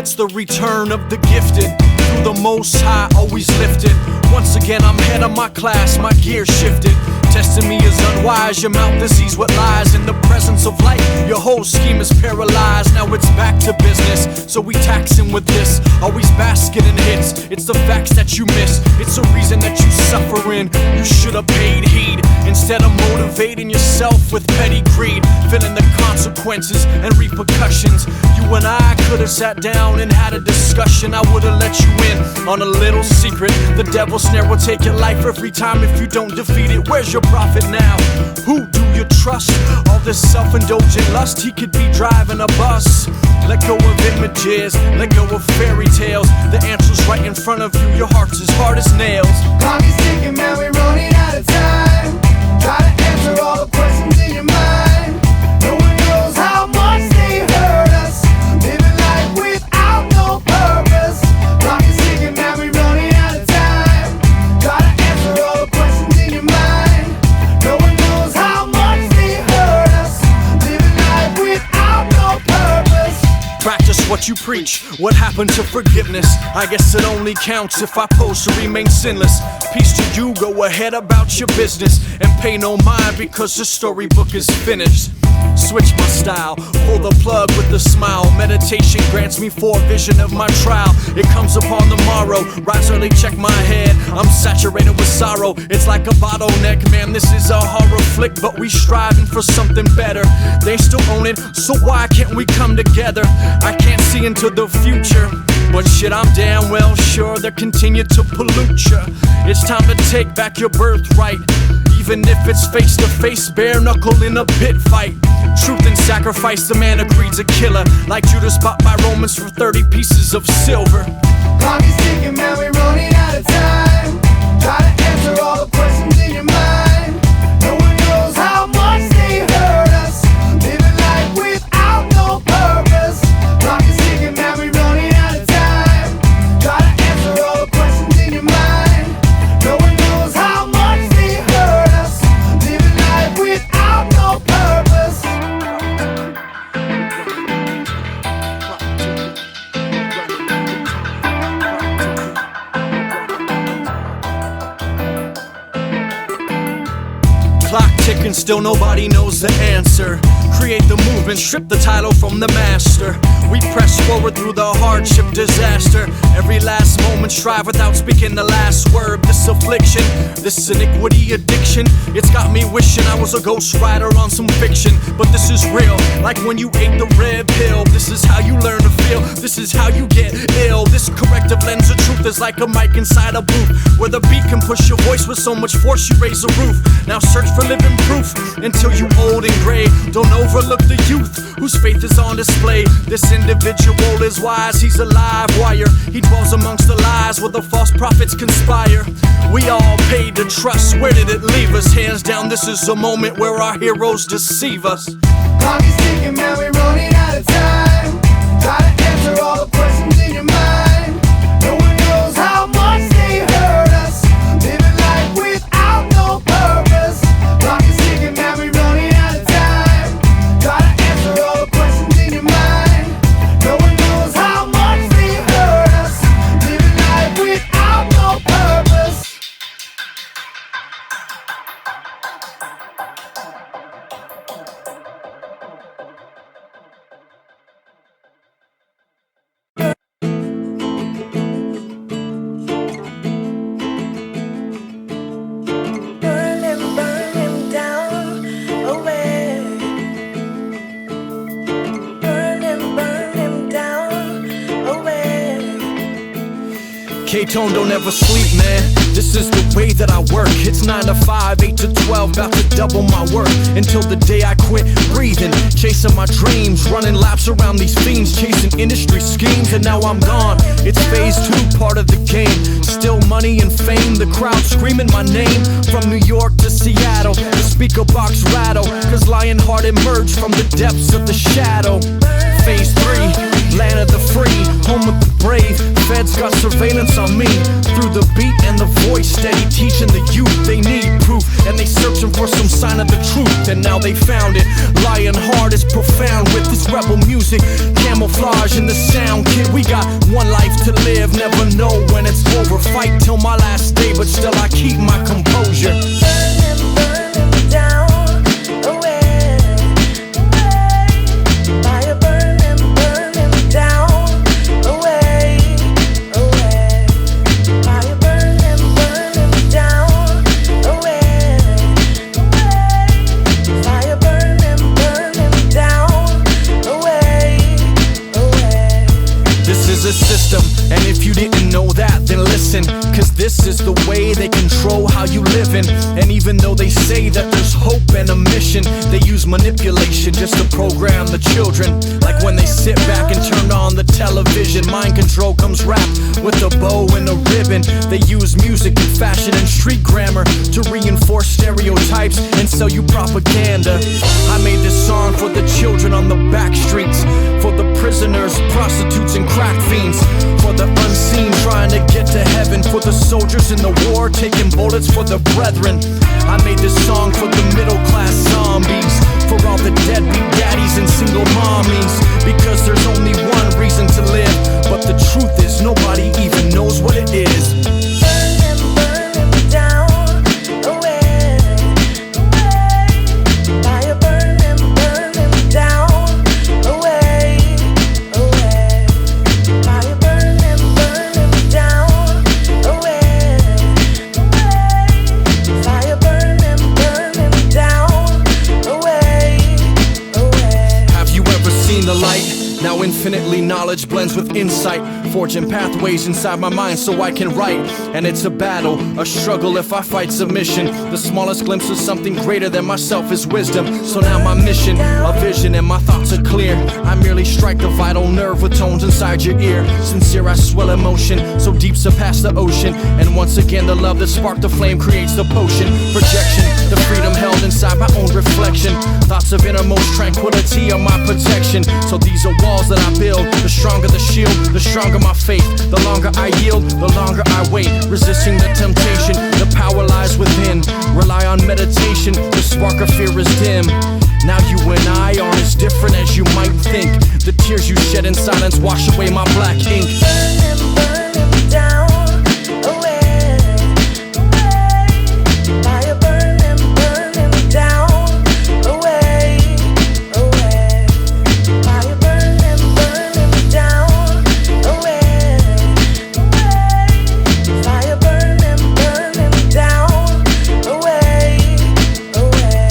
It's the return of the gifted. Through the Most High, always lifted. Once again, I'm head of my class, my gear shifted. Testing me is unwise, your mouth sees what lies. In the presence of light, your whole scheme is paralyzed. Now it's back to business, so we tax him with this. Always basket in hits, it's the facts that you miss. It's a reason that you suffering, you should have paid heed. Instead of motivating yourself with petty greed, feeling the consequences and repercussions. You and I could have sat down and had a discussion. I would have let you in on a little secret. The devil's snare will take your life every time if you don't defeat it. Where's your prophet now? Who do you trust? All this self-indulgent lust, he could be driving a bus. Let go of images, let go of fairy tales. The answer's right in front of you, your heart's as hard as nails. Clock is ticking, man, we're running out of time. Try to answer all the questions in your mind. No one knows how much they hurt us, living life without no purpose. Clock is ticking, man, we're running out of time. Try to answer all the questions in your mind. No one knows how much they hurt us, living life without no purpose. Practice what you preach. What happened to forgiveness? I guess it only counts if I pose to remain sinless. Peace to you, go ahead about your business and pay no mind because the storybook is finished. Switch my style, pull the plug with a smile. Meditation grants me forevision of my trial. It comes upon the morrow, rise early, check my head. I'm saturated with sorrow, it's like a bottleneck. Man, this is a horror flick, but we striving for something better. They still own it, so why can't we come together? I can't see into the future, but shit, I'm damn well sure they'll continue to pollute ya. It's time to take back your birthright, even if it's face to face, bare knuckle in a pit fight. Truth and sacrifice, the man agreed's a killer. Like Judas bought my Romans for 30 pieces of silver. Clock is ticking, man, we're running out of time. Try to answer all the questions in your mind. No one knows how much they hurt us, living life without no purpose. Clock is ticking, man, we're running out of time. Try to answer all the questions in your mind. No one knows how much they hurt us, living life without no purpose. Clock ticking, still nobody knows the answer. Create the movement, strip the title from the master. We press forward through the hardship, disaster. Every last moment strive without speaking the last word. This affliction, this iniquity addiction, it's got me wishing I was a ghost writer on some fiction. But this is real, like when you ate the red pill. This is how you learn to feel, this is how you get ill. This corrective lens of truth is like a mic inside a booth, where the beat can push your voice with so much force you raise a roof. Now search for living proof until you old and gray. Don't overlook the youth whose faith is on display. This individual is wise, he's a live wire. He dwells amongst the lies where the false prophets conspire. We all paid to trust, where did it leave us? Hands down, this is a moment where our heroes deceive us. Clock is ticking, man, we're running out of time. Try to answer all the questions in your mind. No one knows how much they hurt us, living life without no purpose. Clock is ticking, man, we're running out of time. Try to answer all the questions in your mind. No one knows how much they hurt us, living life without no purpose. K-Tone, don't ever sleep, man. This is the way that I work. It's 9 to 5, 8 to 12, about to double my work until the day I quit breathing, chasing my dreams, running laps around these fiends, chasing industry schemes, and now I'm gone. It's phase 2, part of the game. Still money and fame, the crowd screaming my name. From New York to Seattle, the speaker box rattle, cause Lionheart emerged from the depths of the shadow. Phase 3, land of the free, home of the brave. Feds got surveillance on me, through the beat and the voice, steady teaching the youth they need proof, and they searching for some sign of the truth, and now they found it. Lionheart is profound with this rebel music, camouflage in the sound kit. We got one life to live, never know when it's over. Fight till my last day, but still I keep my composure. Burn him down, away, away. Fire, burn him down, away, away. Fire, burn him down, away, away. Fire, burn him down, away, away. This is a system, and if you didn't know that, then listen, cause this is the way they control how you livin'. And even though they say that there's hope and a mission, they use manipulation just to program the children. Like when they sit back and turn on the television, mind control comes wrapped with a bow and a ribbon. They use music and fashion and street grammar to reinforce stereotypes and sell you propaganda. I made this song for the children on the back streets, for the prisoners, prostitutes and crack fiends, for the unseen trying to get to heaven, for the soldiers in the war taking bullets for the brethren. I made this song for the middle class zombies, for all the deadbeat daddies and single mommies, because there's only one reason to live, but the truth is nobody even knows what it is. Burn him down, away, away. Fire, burn him down, away, away. Fire, burn him down, away, away. Fire, burn him down, away, away. Have you ever seen the light? Now infinitely knowledge blends with insight, forging pathways inside my mind so I can write. And it's a battle, a struggle if I fight submission. The smallest glimpse of something greater than myself is wisdom. So now my mission, a vision, and my thoughts are clear. I merely strike the vital nerve with tones inside your ear. Sincere, I swell emotion, so deep surpass the ocean. And once again the love that sparked the flame creates the potion. Projection, the freedom held inside my own reflection. Thoughts of innermost tranquility are my protection. So these are walls that I build. The stronger the shield, the stronger my faith. The longer I yield, the longer I wait. Resisting the temptation, the power lies within. Rely on meditation, the spark of fear is dim. Now you and I aren't as different as you might think. The tears you shed in silence wash away my black ink. Burn him down, away, away. Fire, burn him down, away, away. Fire, burn him down, away, away. Fire, burn him down, away, away.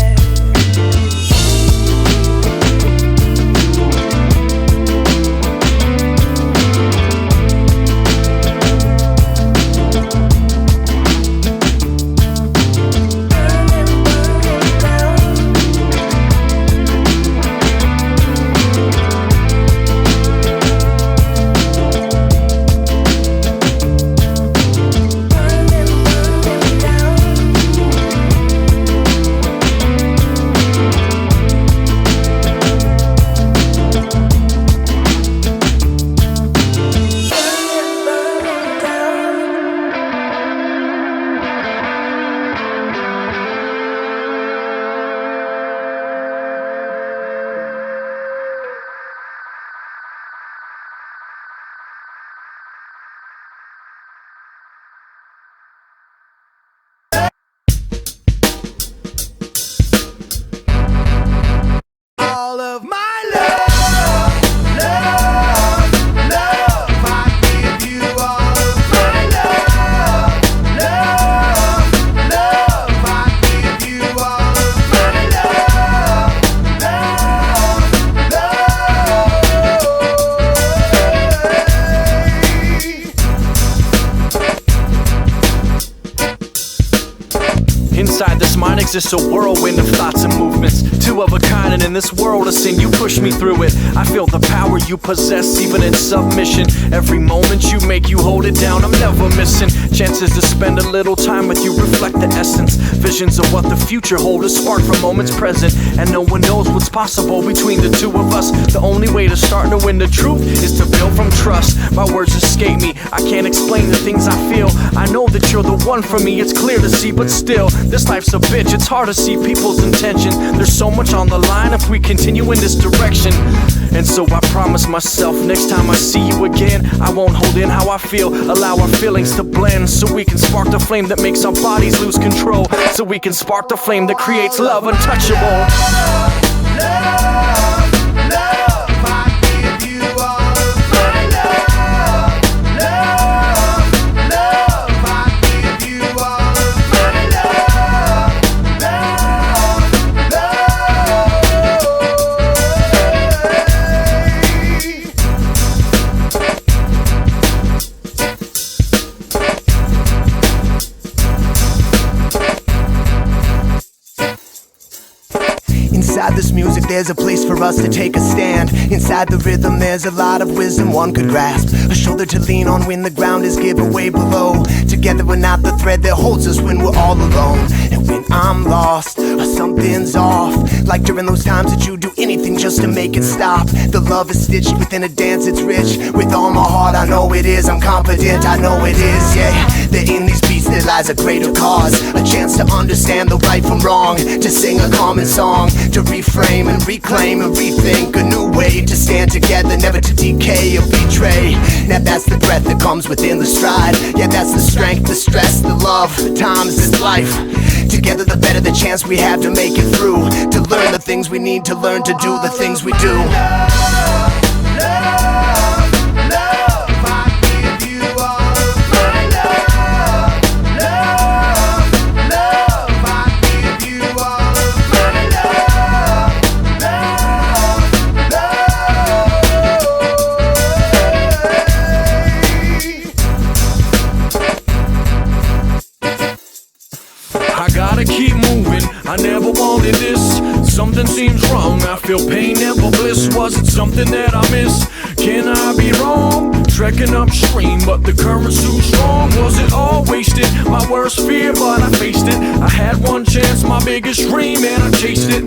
All of my love, love, love. I give you all of my love, love, love. I give you all of my love, love, love. Inside this mind exists a whirlwind of thoughts and movements, two of a kind, and in this world a sin, you push me through it. I feel the power you possess even in submission. Every moment you make, you hold it down, I'm never missing. Chances to spend a little time with you reflect the essence. Visions of what the future holds, a spark from moments present. And no one knows what's possible between the two of us. The only way to start knowing the truth is to build from trust. My words escape me, I can't explain the things I feel. I know that you're the one for me, it's clear to see, but still, this life's a bitch, it's hard to see people's intention. There's so much on the line if we continue in this direction. And so I promise myself, next time I see you again, I won't hold in how I feel, allow our feelings to blend. So we can spark the flame that makes our bodies lose control. So we can spark the flame that creates love untouchable. Inside this music there's a place for us to take a stand. Inside the rhythm there's a lot of wisdom one could grasp. A shoulder to lean on when the ground is given way below. Together we're not the thread that holds us when we're all alone. And when I'm lost or something's off, like during those times that you do anything just to make it stop. The love is stitched within a dance, it's rich. With all my heart I know it is, I'm confident, I know it is, yeah. That in these beats there lies a greater cause. A chance to understand the right from wrong. To sing a common song, to reframe and reclaim and rethink a new way to stand together, never to decay or betray. Now that's the breath that comes within the stride. Yeah, that's the strength, the stress, the love, the times, this life. Together the better the chance we have to make it through. To learn the things we need to learn, to do the things we do. Keep moving, I never wanted this. Something seems wrong, I feel pain, never bliss. Was it something that I missed? Can I be wrong? Trekking upstream, but the current's too strong. Was it all wasted? My worst fear, but I faced it. I had one chance, my biggest dream, and I chased it.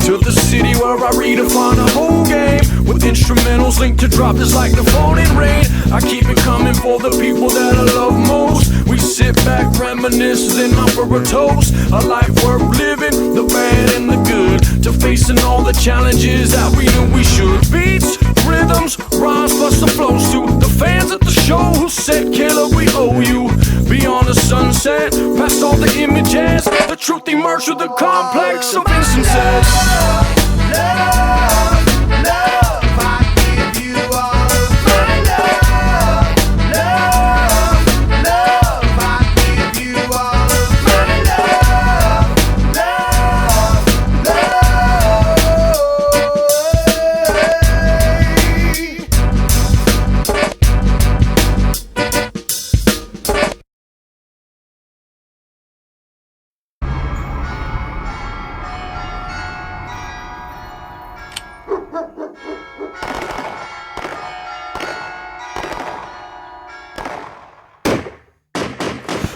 To the city where I redefine the whole game. With instrumentals linked to drop just like the falling rain. I keep it coming for the people that I love most. We sit back, reminisce, then offer a toast. A life worth living, the bad and the good. To facing all the challenges that we knew we should. Beats, rhythms, rhymes plus the flows to the fans at the show who said, Caleb, we owe you. Beyond the sunset, past all the images, the truth emerged through the complex of instances.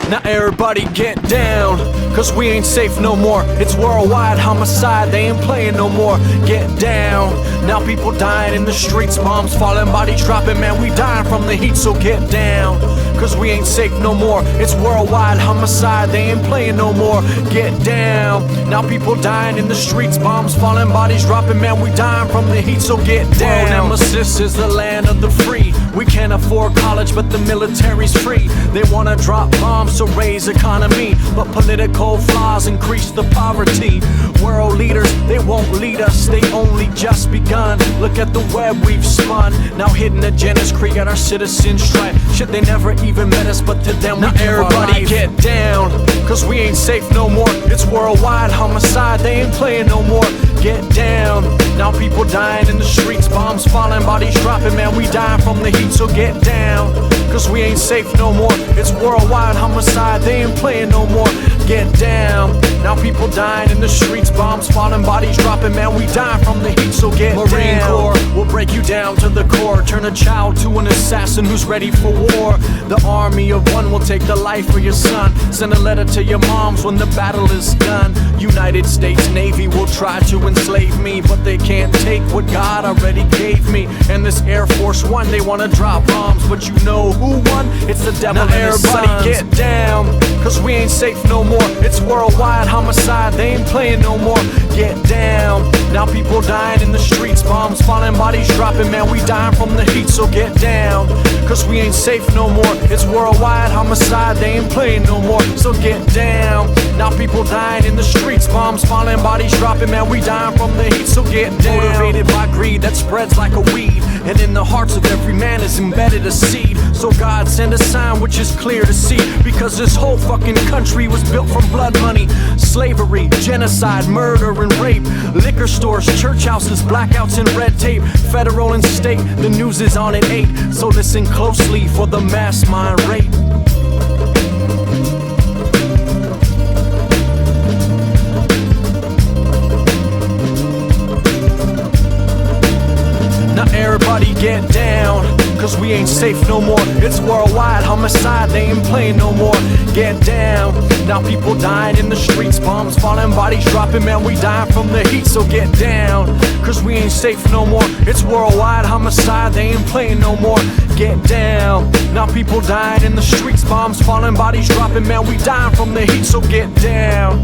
Now everybody get down, cause we ain't safe no more. It's worldwide homicide, they ain't playing no more. Get down, now people dying in the streets. Bombs falling, bodies dropping, man, we dying from the heat. So get down, cause we ain't safe no more. It's worldwide homicide, they ain't playing no more. Get down, now people dying in the streets. Bombs falling, bodies dropping, man, we dying from the heat. So get down. Nemesis is the land of the free. We can't afford college, but the military's free. They wanna drop bombs to raise economy, but political flaws increase the poverty. World leaders, they won't lead us, they only just begun. Look at the web we've spun. Now hidden agendas create our citizens strife. Shit, they never even met us, but to them now everybody get down, cause we ain't safe no more. It's worldwide homicide, they ain't playing no more. get down. Now people dying in the streets, bombs falling, bodies dropping, man, we dying from the heat, so get down. Cause we ain't safe no more, it's worldwide homicide, they ain't playing no more. Get down. Now people dying in the streets, bombs falling, bodies dropping, man, we dying from the heat, so get down. Marine Corps will break you down to the core, turn a child to an assassin who's ready for war. The army of one will take the life of your son, send a letter to your moms when the battle is done. United States Navy will try to enslave me, but they can't take what God already gave me. And this Air Force One, they wanna drop bombs, but you know who won? It's the devil. Now everybody get down, cause we ain't safe no more, it's worldwide homicide, they ain't playing no more. Get down. Now people dying in the streets, bombs falling, bodies dropping, man, we dying from the heat, so get down. Cause we ain't safe no more, it's worldwide homicide, they ain't playing no more, so get down. Now people dying in the streets, bombs falling, bodies dropping, man, we dying from the heat, so get down. Motivated by greed that spreads like a weed, and in the hearts of every man is embedded a seed. So God send a sign which is clear to see, because this whole fucking country was built from blood money, slavery, genocide, murder and rape, liquor stores, church houses, blackouts and red tape, federal and state, the news is on at 8, so listen closely for the mass mind rape. Now everybody get down, cause we ain't safe no more, it's worldwide homicide, they ain't playing no more. Get down. Now people dying in the streets, bombs falling, bodies dropping, man, we dying from the heat, so get down. Cause we ain't safe no more, it's worldwide homicide, they ain't playing no more. Get down. Now people dying in the streets, bombs falling, bodies dropping, man, we dying from the heat, so get down.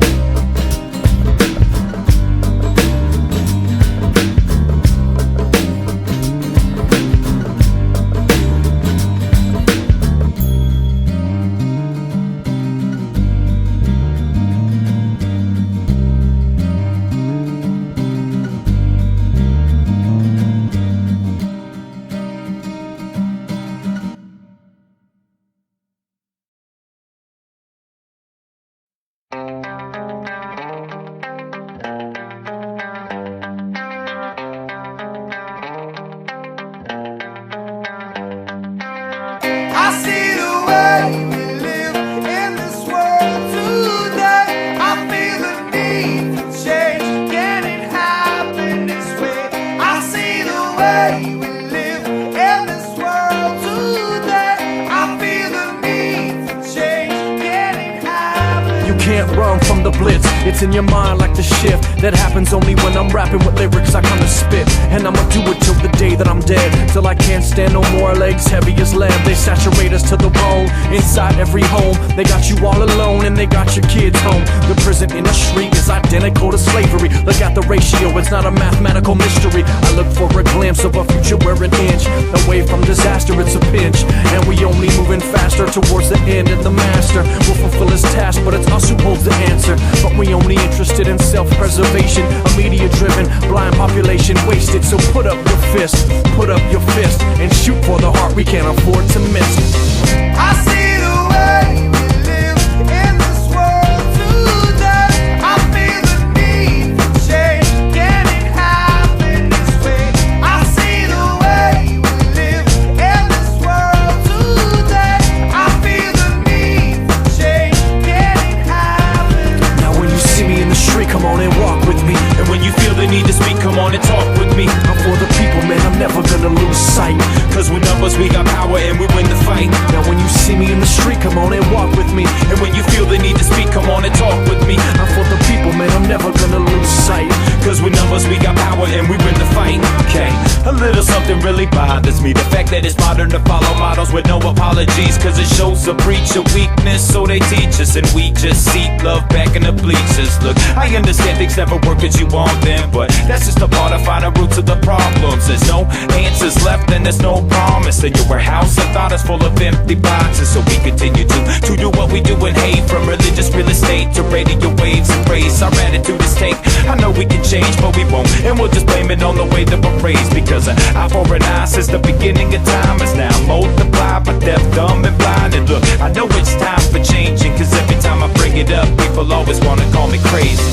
I see the way we live in this world today. I feel the need for change. Can it happen this way? I see the way we live in this world today. I feel the need for change. Can it happen? You can't run from the blitz, it's in your mind like the shift that happens only when I'm rapping with lyrics I come to spit. And I'ma do it till the day that I'm dead, till I can't stand no more, legs heavy as lead. They saturate us to the bone, inside every home. They got you all alone and they got your kids home. The prison in the street is identical to slavery. Look at the ratio, it's not a mathematical mystery. I look for a glimpse of a future where an inch away from disaster, it's a pinch. And we only moving faster towards the end, and the master will fulfill his task, but it's us who holds the answer. But we only interested in self-preservation, a media-driven, blind population wasted. So put up your fist, and shoot for the heart we can't afford to miss. I see the way we live in this world today. I feel the need for change. Can it happen this way? I see the way we live in this world today. I feel the need for change. Can it happen? Now when you see me in the street, come on and walk with me. And when you feel the need to speak, come on and talk with me. I'm for the people, man, I'm never gonna lose sight. Cause with numbers we got power and we win the fight. Now when you see me in the street, come on and walk with me. And when you feel the need to speak, come on and talk with me. I'm for the people, man, I'm never gonna lose sight. Cause with numbers we got power and we win the fight. Okay, a little something really bothers me, the fact that it's modern to follow models with no apologies. Cause it shows a breach of weakness, so they teach us, and we just seek love back in the bleachers. Look, I understand things never work as you want them, but that's just a part of finding roots of the problems. There's no answers left and there's no promise. And your warehouse of thought is full of empty boxes. So we continue to do what we do and hate, from religious real estate to radio waves and praise. Our attitude is take, I know we can change, but we won't, and we'll just blame it on the way that we're raised. Because an eye for an eye since the beginning of time is now multiplied by deaf, dumb and blind. And look, I know it's time for changing, cause every time I bring it up, people always wanna call me crazy.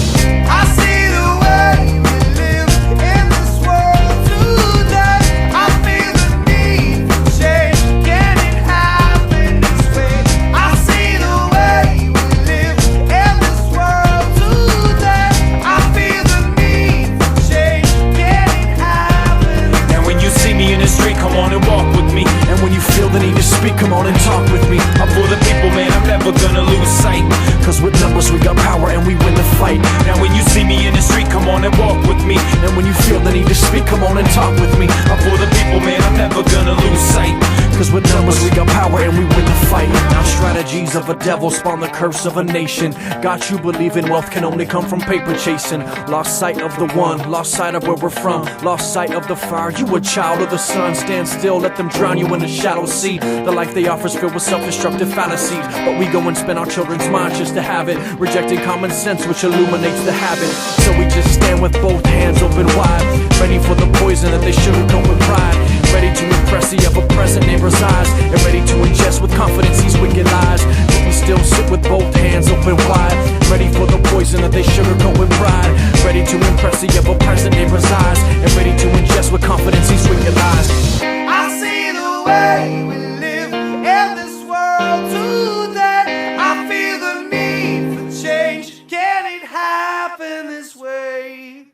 I see the way we live a devil spawned the curse of a nation. Got you believing wealth can only come from paper chasing. Lost sight of the one, lost sight of where we're from, lost sight of the fire. You a child of the sun. Stand still, let them drown you in the shallow sea. The life they offer's filled with self-destructive fallacies, but we go and spin our children's minds just to have it, rejecting common sense which illuminates the habit. So we just stand with both hands open wide, ready for the poison that they sugarcoat with pride, ready to impress the ever-present neighbor's eyes, and ready to ingest with confidence these wicked lies. But we still sit with both hands open wide, ready for the poison that they sugarcoat with pride, ready to impress the ever-present neighbor's eyes, and ready to ingest with confidence these wicked lies. I see the way we live in this world today. I feel the need for change. Can it happen this way?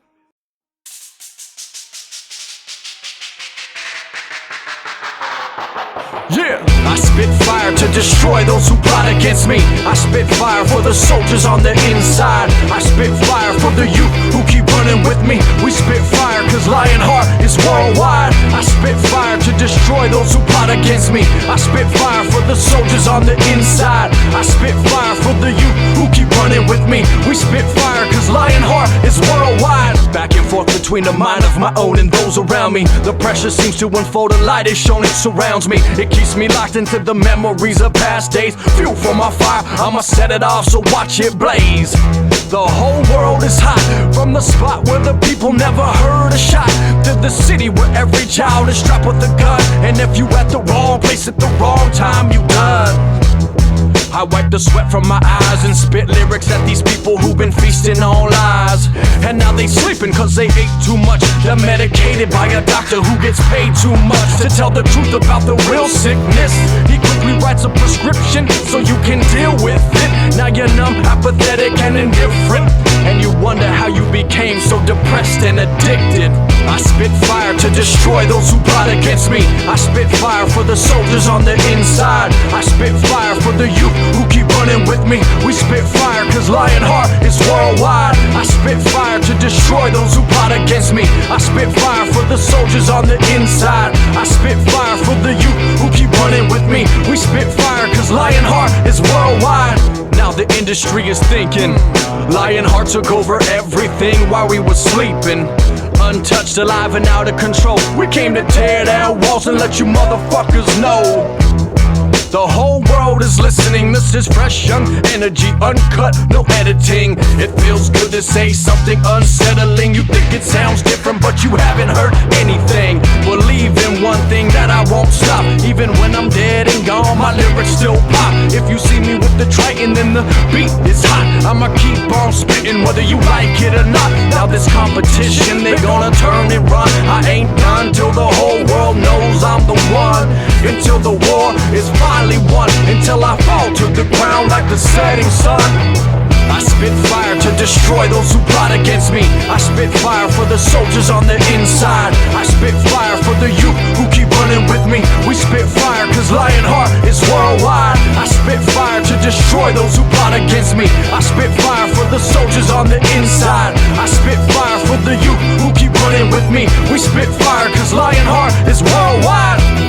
Yeah, I spit fire to destroy those who plot against me. I spit fire for the soldiers on the inside. I spit fire for the youth who keep running with me. We spit fire cause Lionheart is worldwide. I spit fire to destroy those who plot against me. I spit fire for the soldiers on the inside. I spit fire for the youth who keep running with me. We spit fire cause Lionheart is worldwide. Back and forth between the mind of my own and those around me. The pressure seems to unfold, a light is shown, it surrounds me. It keeps me locked into the memories of past days. Fuel for my fire, I'ma set it off, so watch it blaze. The whole world is hot, from the spot where the people never heard a shot, to the city where every child is strapped with a gun. And if you at the wrong place at the wrong time, you done. I wipe the sweat from my eyes and spit lyrics at these people who've been feasting on lies. And now they sleeping cause they ate too much. They're medicated by a doctor who gets paid too much to tell the truth about the real sickness. He quickly writes a prescription so you can deal with it. Now you're numb, apathetic and indifferent, and you wonder how you became so depressed and addicted. I spit fire to destroy those who plot against me. I spit fire for the soldiers on the inside. I spit fire for the youth who keep running with me. We spit fire cause Lionheart is worldwide. I spit fire to destroy those who plot against me. I spit fire for the soldiers on the inside. I spit fire for the youth who keep running with me. We spit fire cause Lionheart is worldwide. Now the industry is thinking Lionheart took over everything while we were sleeping. Untouched, alive, and out of control. We came to tear down walls and let you motherfuckers know. The whole world is listening. This is fresh, young energy, uncut, no editing. It feels good to say something unsettling. You think it sounds different, but you haven't heard anything. Believe in one thing, that I won't stop. Even when I'm dead and gone, my lyrics still pop. If you see me with the Triton, then the beat is hot. I'ma keep on spitting whether you like it or not. Now this competition, they gonna turn and run. I ain't done till the whole world knows I'm the one. Until the war is finally won, until I fall to the ground like the setting sun. I spit fire to destroy those who plot against me. I spit fire for the soldiers on the inside. I spit fire for the youth who keep running with me. We spit fire cause Lionheart is worldwide. I spit fire to destroy those who plot against me. I spit fire for the soldiers on the inside. I spit fire for the youth who keep running with me. We spit fire cause Lionheart is worldwide.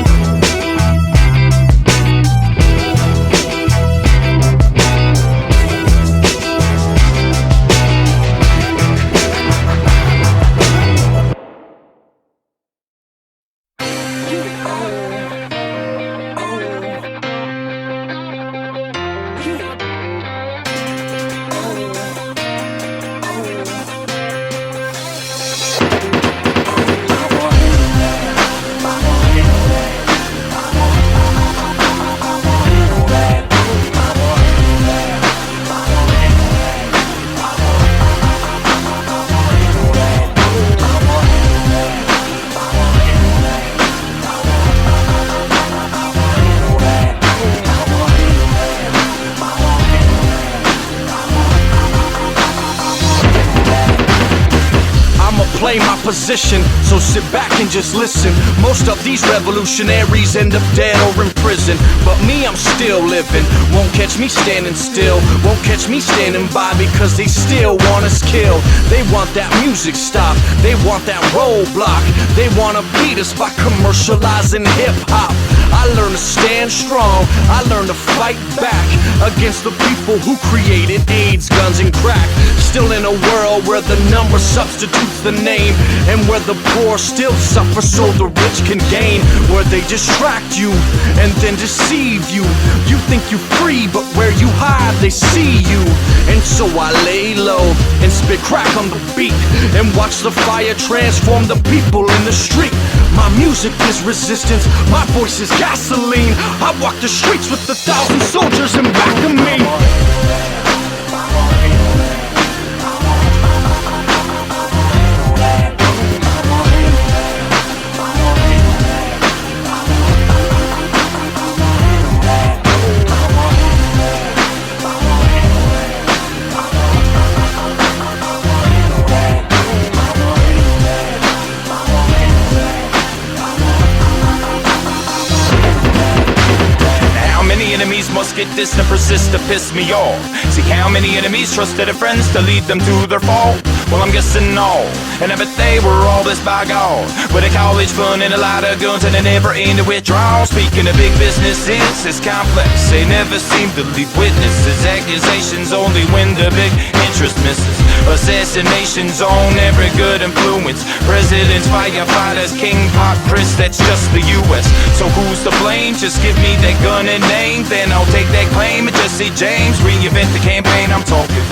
explain my position, so sit back and just listen. Most of these revolutionaries end up dead or in prison, but me, I'm still living. Won't catch me standing still, won't catch me standing by, because they still want us killed. They want that music stop, they want that roadblock, they wanna beat us by commercializing hip-hop. I learned to stand strong, I learned to fight back against the people who created AIDS, guns, and crack. Still in a world where the number substitutes the name, and where the poor still suffer so the rich can gain, where they distract you and then deceive you. You think you're free, but where you hide they see you. And so I lay low and spit crack on the beat, and watch the fire transform the people in the street. My music is resistance, my voice is gasoline. I walk the streets with 1,000 soldiers in back of me. Must get this to persist to piss me off. See how many enemies trusted their friends to lead them to their fall. Well, I'm guessing all, and I bet they were all this by God, with a college fund and a lot of guns and a never-ending withdrawal. Speaking of big businesses, it's complex. They never seem to leave witnesses. Accusations only when the big interest misses. Assassinations on every good influence. Presidents, firefighters, King, Pop, Chris, that's just the U.S. So who's to blame? Just give me that gun and name, then I'll take that claim. And just see James reinvent the campaign. I'm talking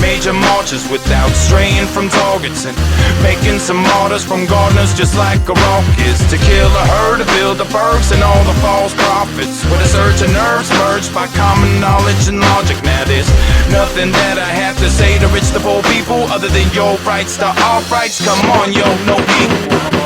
major marches without straying from targets, and making some martyrs from gardeners just like a rock is. To kill a herd, to build the perks and all the false prophets, with a surge of nerves merged by common knowledge and logic. Now there's nothing that I have to say to rich the poor people, other than your rights to our rights. Come on, yo, no equal.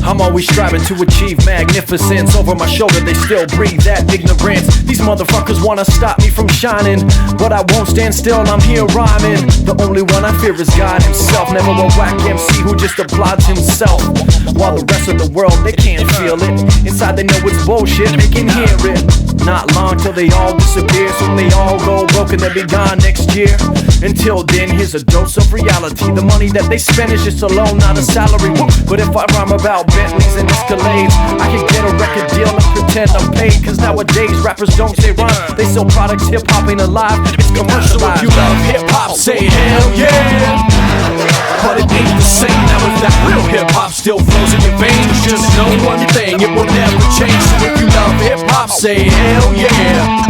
I'm always striving to achieve magnificence. Over my shoulder they still breathe that ignorance. These motherfuckers wanna stop me from shining, but I won't stand still, I'm here rhyming. The only one I fear is God himself. Never a whack MC who just applauds himself, while the rest of the world, they can't feel it. Inside they know it's bullshit, they can hear it. Not long till they all disappear, so when they all go broke and they'll be gone next year. Until then, here's a dose of reality. The money that they spend is just a loan, not a salary. But if I rhyme about Bentleys and Escalades, I can get a record deal and pretend I'm paid. Cause nowadays rappers don't say rhyme, they sell products. Hip-hop ain't alive, it's commercialized. So if you love hip-hop, say hell yeah. But it ain't the same now if that real hip-hop still flows in your veins. Just know one thing, it will never change. So if you love hip-hop, say hell yeah.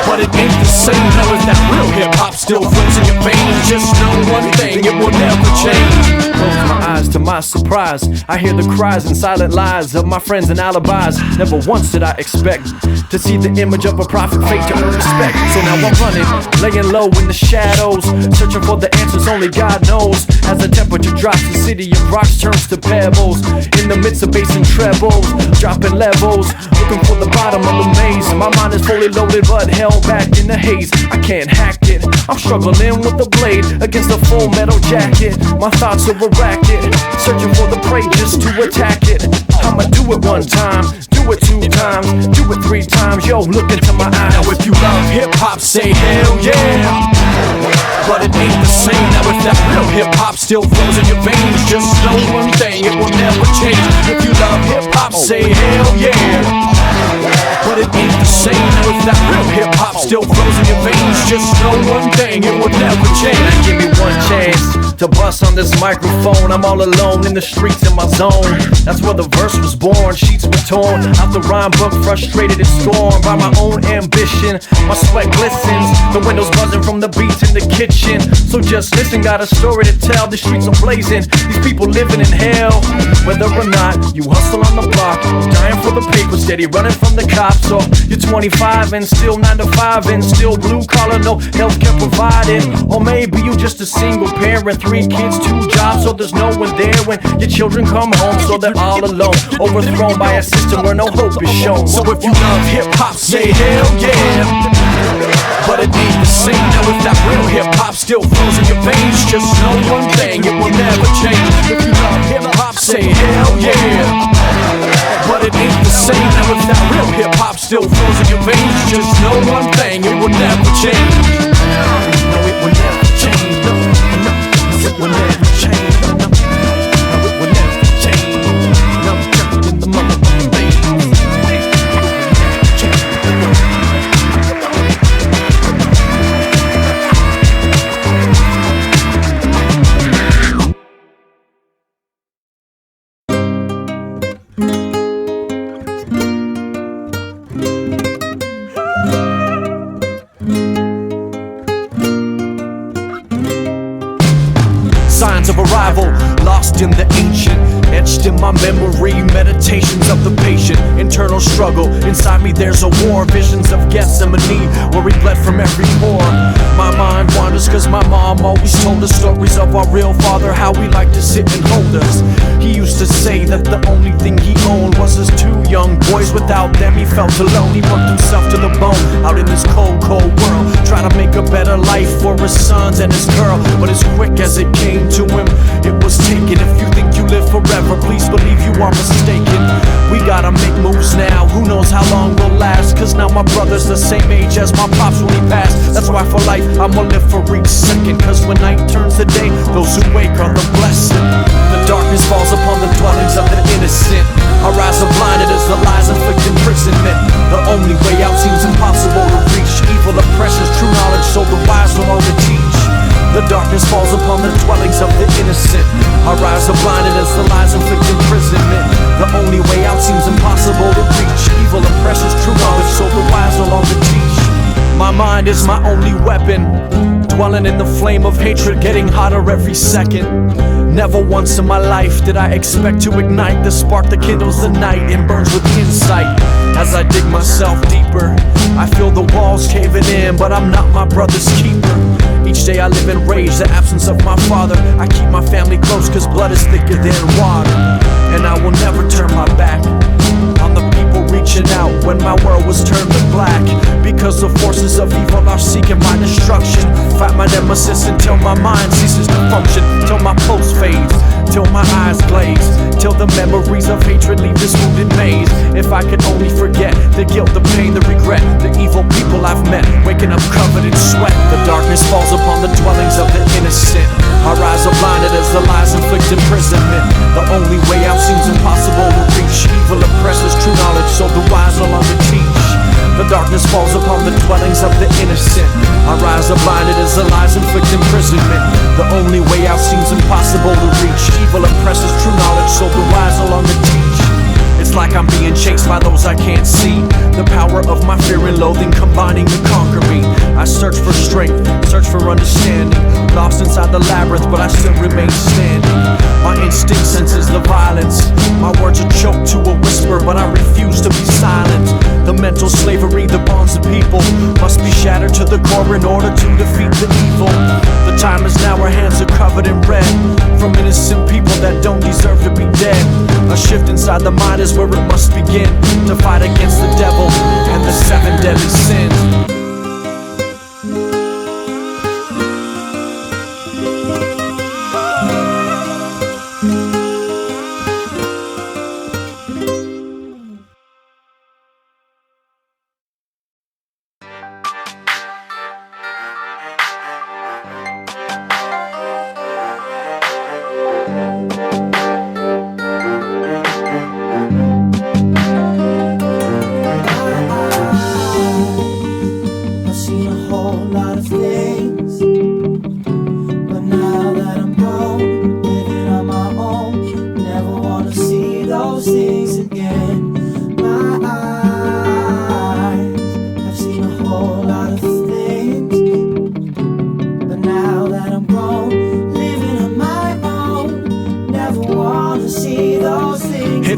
But it ain't the same now if that real hip-hop still flows in your veins. Just know one thing, it will never change. Close my eyes to my surprise, I hear the cries and silent lies of my friends and alibis. Never once did I expect to see the image of a prophet fake to earn respect. So now I'm running, laying low in the shadows, searching for the answers only God knows. As the temperature drops, the city of rocks turns to pebbles. In the midst of bass and trebles, dropping levels, looking for the bottom of the maze. My mind is fully loaded but held back in the haze. I can't hack it, I'm struggling with the blade against a full metal jacket. My thoughts are a racket, searching for the prey just to attack it. I'ma do it one time, do it two times, do it three times. Yo, look into my eyes. Now if you love hip-hop, say hell yeah. But it ain't the same now if that real hip-hop still flows in your veins. Just know one thing, it will never change. If you love hip-hop, say hell yeah. But it ain't the same now if that real hip-hop still flows in your veins. Just know one thing, it will never change. Give me one chance, to bust on this microphone. I'm all alone in the streets in my zone. That's where the verse was born. Sheets were torn out the rhyme book, frustrated and scorned by my own ambition. My sweat glistens, the windows buzzing from the beats in the kitchen. So just listen, got a story to tell. The streets are blazing, these people living in hell. Whether or not you hustle on the block, dying for the paper, steady running from the cops, or you're 25 and still 9 to 5 and still blue collar, no healthcare provided. Or maybe you just a single parent, 3 kids, 2 jobs, so there's no one there when your children come home, so they're all alone, overthrown by a system where no hope is shown. So if you love hip-hop, say hell yeah. But it ain't the same now if that real hip-hop still flows in your veins. Just know one thing, it will never change. If you love hip-hop, say hell yeah. But it ain't the same now if that real hip-hop still flows in your veins. Just know one thing, it will never change. No, it will never change. No, no, it will never change. No, no, it will never change. No, in the motherfucking veins. Signs of arrival, lost in the ancient, etched in my memory, meditations of the patient, internal struggle, inside me there's a war, visions of Gethsemane, where we bled from every pore. My mind wanders cause my mom always told us stories of our real father, how he liked to sit and hold us. He used to say that the only thing he owned was his 2 young boys, without them he felt alone. He worked himself to the bone, out in this cold, cold world, trying to make a better life for his sons and his girl, but as quick as it came to him, it was taken. If you think you live forever, please believe you are mistaken. We gotta make moves now, who knows how long we'll last, cause now my brother's the same age as my pops when he passed. That's why for life I'ma live for each second, cause when night turns to day, those who wake are the blessed. The darkness falls upon the dwellings of the innocent. Our eyes are blinded as the lies inflict imprisonment. The only way out seems impossible to reach. Evil oppresses true knowledge, so the wise no longer teach. The darkness falls upon the dwellings of the innocent. Our eyes are blinded as the lies inflict imprisonment. The only way out seems impossible to reach. Evil oppresses true knowledge, so the wise no longer teach. My mind is my only weapon, dwelling in the flame of hatred, getting hotter every second. Never once in my life did I expect to ignite the spark that kindles the night and burns with insight. As I dig myself deeper, I feel the walls caving in, but I'm not my brother's keeper. Each day I live in rage, the absence of my father. I keep my family close cause blood is thicker than water. And I will never turn my back on the people reaching out when my world was turned to black. Because the forces of evil are seeking my destruction. Fight my nemesis until my mind ceases to function, till my pulse fades, till my eyes glaze, till the memories of hatred leave this wounded maze. If I could only forget the guilt, the pain, the regret, the evil people I've met, waking up covered in sweat. The darkness falls upon the dwellings of the innocent. Our eyes are blinded as the lies inflict imprisonment. The only way out seems impossible to reach. Evil oppresses true knowledge, so the wise no longer teach. The darkness falls upon the dwellings of the innocent. Our eyes are blinded as the lies inflict imprisonment. The only way out seems impossible to reach. Evil oppresses true knowledge, so the wise no longer teach. It's like I'm being chased by those I can't see. The power of my fear and loathing combining to conquer me. I search for strength, search for understanding. Lost inside the labyrinth, but I still remain standing. My instinct senses the violence. My words are choked to a whisper, but I refuse to be silent. The mental slavery that bonds the people must be shattered to the core in order to defeat the evil. The time is now, our hands are covered in red, from innocent people that don't deserve to be dead. A shift inside the mind is where it must begin, to fight against the devil and the 7 deadly sins.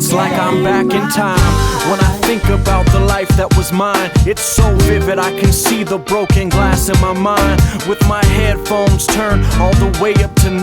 it's like I'm back in time. When I think about the life that was mine, it's so vivid, I can see the broken glass in my mind. With my headphones turned all the way up to 9,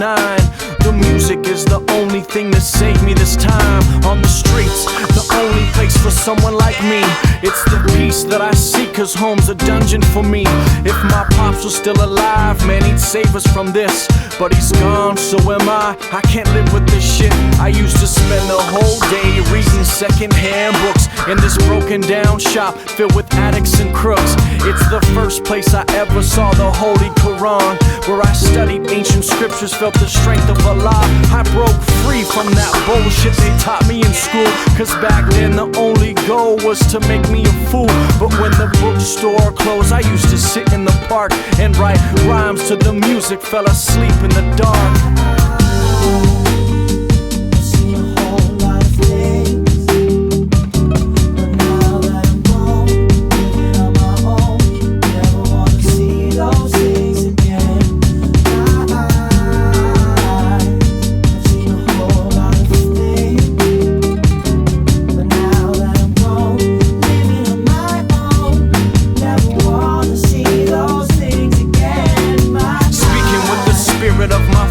the music is the only thing that saved me this time. On the streets, the only place for someone like me. It's the peace that I seek, cause home's a dungeon for me. If my pops was still alive, man, he'd save us from this. But he's gone, so am I can't live with this shit. I used to spend the whole day reading second-hand books in this broken down shop filled with addicts and crooks. It's the first place I ever saw the Holy Quran, where I studied ancient scriptures, felt the strength of Allah. I broke free from that bullshit they taught me in school, cause back then the only goal was to make me a fool. But when the bookstore closed, I used to sit in the park and write rhymes to the music, fell asleep in the dark.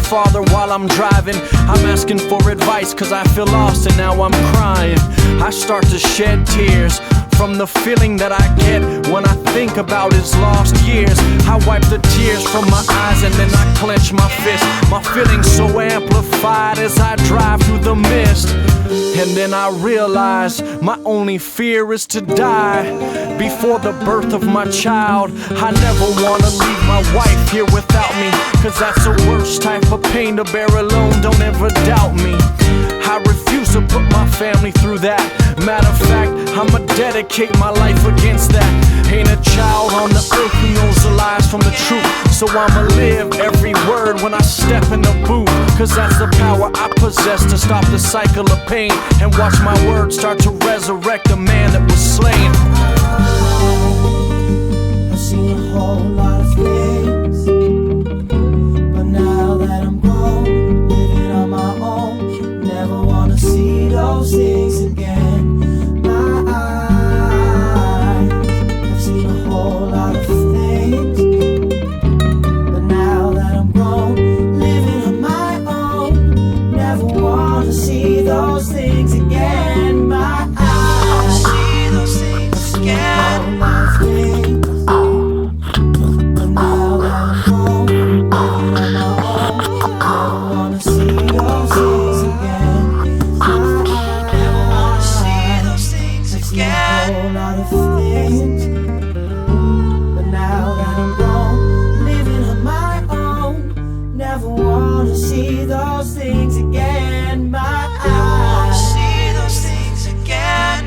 Father, while I'm driving, I'm asking for advice, cause I feel lost and now I'm crying. I start to shed tears from the feeling that I get when I think about his lost years. I wipe the tears from my eyes and then I clench my fist. My feelings so amplified as I drive through the mist. And then I realize my only fear is to die before the birth of my child. I never wanna leave my wife here without me, cause that's the worst type of pain to bear alone, don't ever doubt me. I refuse to put my family through that. Matter of fact, I'ma dedicate my life against that. Ain't a child on the earth who knows the lies from the truth, so I'ma live every word when I step in the booth, cause that's the power I possess to stop the cycle of pain and watch my words start to resurrect the man that was slain. I've seen a whole lot of things, but now that I'm grown, living on my own, never wanna see those things again. My eyes, I've seen a whole lot of things, but now that I'm grown, living on my own, never wanna see those things again. My eyes, see those things again. My things, but now that I'm grown, living on my own, never wanna see those things again. Never wanna see those things again. A whole lot of things, but now that I'm grown, living on my own, never wanna see those things again. My eyes, see those things again.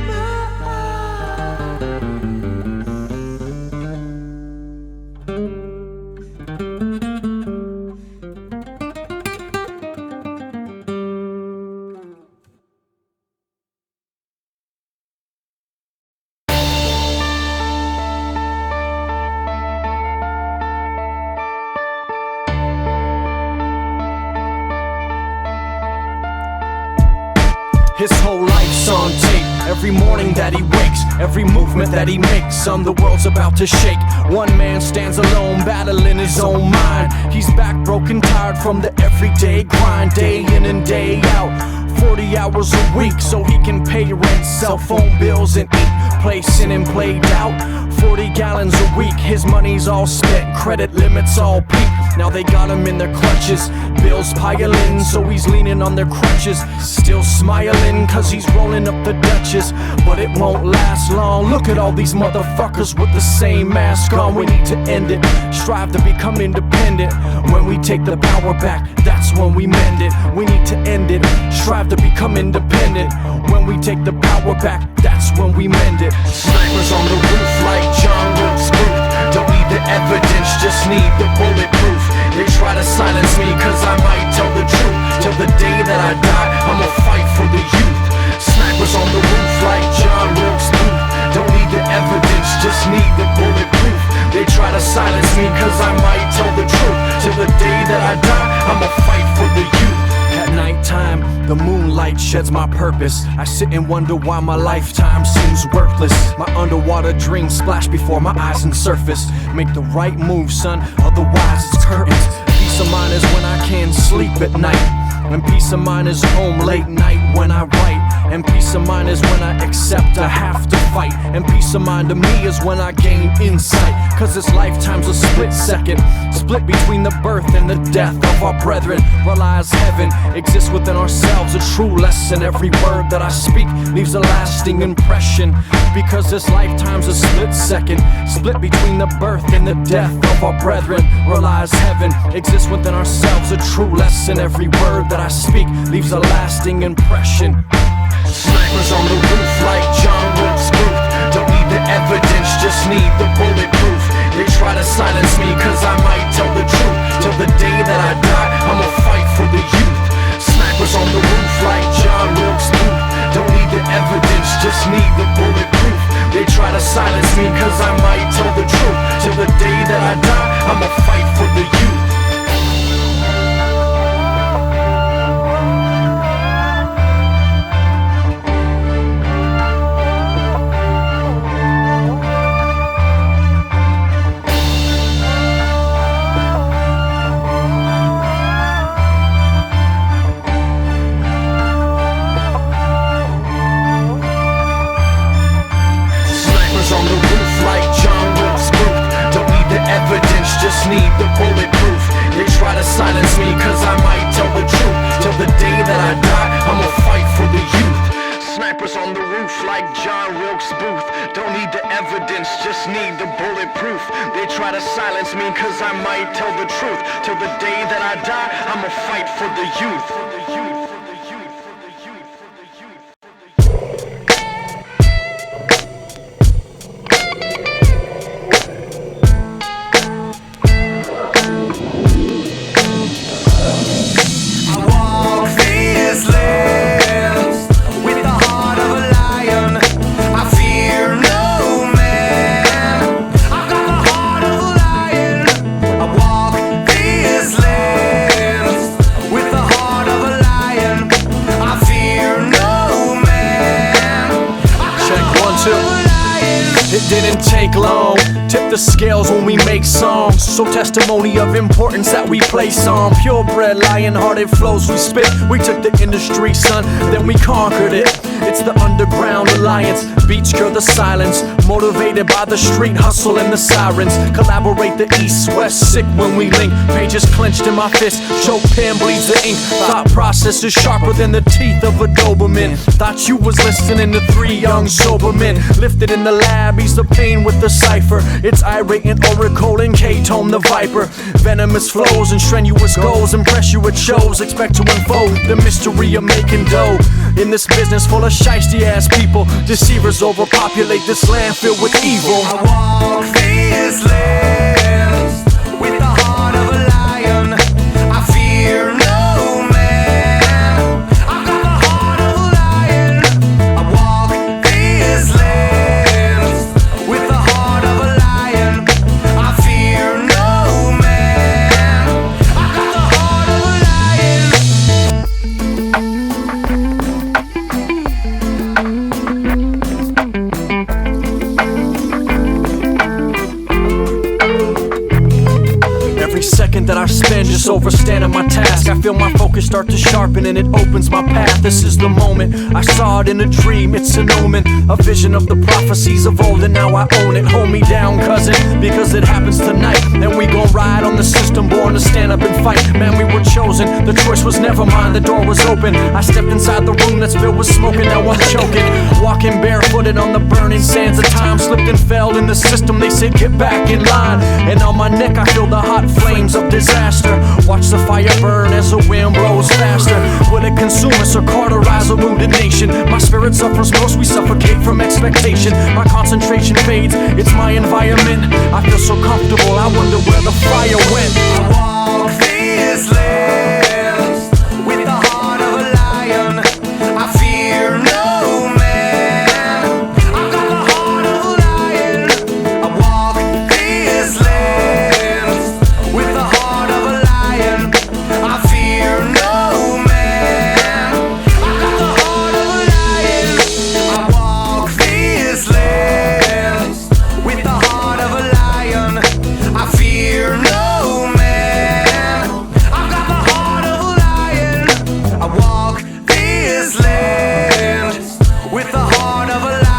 His whole life's on tape. Every morning that he wakes, every movement that he makes, the world's about to shake. One man stands alone, battling his own mind. He's back broken, tired from the everyday grind, day in and day out. 40 hours a week so he can pay rent, cell phone bills and eat, play sin and play doubt. 40 gallons a week, his money's all spent, credit limits all peaked. Now they got him in their clutches, bills piling, so he's leaning on their crutches. Still smiling, cause he's rolling up the Dutchess, but it won't last long. Look at all these motherfuckers with the same mask on. We need to end it, strive to become independent. When we take the power back, that's when we mend it. We need to end it, strive to become independent. When we take the power back, that's when we mend it. Snipers on the roof like John Wilkes Booth. Don't need the evidence, just need the bulletproof. They try to silence me cause I might tell the truth. Till the day that I die, I'ma fight for the youth. Snipers on the roof like John Wilkes Booth. Don't need the evidence, just need the bulletproof. They try to silence me cause I might tell the truth. Till the day that I die, I'ma fight for the youth. At nighttime, the moon light sheds my purpose. I sit and wonder why my lifetime seems worthless. My underwater dreams splash before my eyes and surface. Make the right move, son, otherwise it's curtains. Peace of mind is when I can sleep at night. And peace of mind is home late night when I write. And peace of mind is when I accept I have to fight. And peace of mind to me is when I gain insight. Cause this lifetime's a split second, split between the birth and the death of our brethren. Realize heaven exists within ourselves, a true lesson. Every word that I speak leaves a lasting impression. Because this lifetime's a split second, split between the birth and the death of our brethren. Realize heaven exists within ourselves, a true lesson. Every word that I speak leaves a lasting impression. Snipers on the roof like John Wilkes Booth. Don't need the evidence, just need the bulletproof. They try to silence me cause I might tell the truth. Till the day that I die, I'ma fight for the youth. Snipers on the roof like John Wilkes Booth. Don't need the evidence, just need the bulletproof. They try to silence me cause I might tell the truth. Till the day that I die, I'ma fight for the youth. Just need the bulletproof. They try to silence me cause I might tell the truth. Till the day that I die, I'ma fight for the youth. Snipers on the roof like John Wilkes Booth. Don't need the evidence, just need the bulletproof. They try to silence me cause I might tell the truth. Till the day that I die, I'ma fight for the youth. Didn't take long, tip the scales when we make songs. So testimony of importance that we place on. Purebred, lion-hearted flows we spit. We took the industry, son, then we conquered it. It's the underground alliance, beats cure the silence. Motivated by the street hustle and the sirens. Collaborate the east-west, sick when we link. Pages clenched in my fist, choke pen bleeds the ink. Thought process is sharper than the teeth of a Doberman. Thought you was listening to three young sober men. Lifted in the lab, he's the pain with the cipher. It's irate and oracle and K-tone the viper. Venomous flows and strenuous goals. Impress you with shows, expect to unfold the mystery of making dough. In this business full of shiesty ass people, deceivers overpopulate this land filled with evil. I walk these lands with the heart of a lion. I fear no man. I've got the heart of a lion. I walk these lands with the heart of a lion. I fear no man. I've got the heart of a lion. Every second that I spend just overstanding my task, I feel my focus start to sharpen and it opens my path. This is the moment, I saw it in a dream, it's an omen, a vision of the prophecies of old, and now I own it. Hold me down, cousin, because it happens tonight. And we gon' ride on the system, born to stand up and fight. Man, we were chosen, the choice was never mine, the door was open. I stepped inside the room that's filled with smoke and now I'm choking. Walking barefooted on the burning sands of time. Slipped and fell in the system, they said get back in line. And on my neck I feel the hot flames of disaster. Watch the fire burn as the wind blows faster. Will it consume us or cauterize a wounded nation? My spirit suffers most, we suffocate from expectation. My concentration fades, it's my environment. I feel so comfortable, I wonder where the fire went. I walk these lands with the heart of a lion. I fear no man. I've got the heart of a lion. I walk these lands with the heart of a lion. I fear no man. I've got of a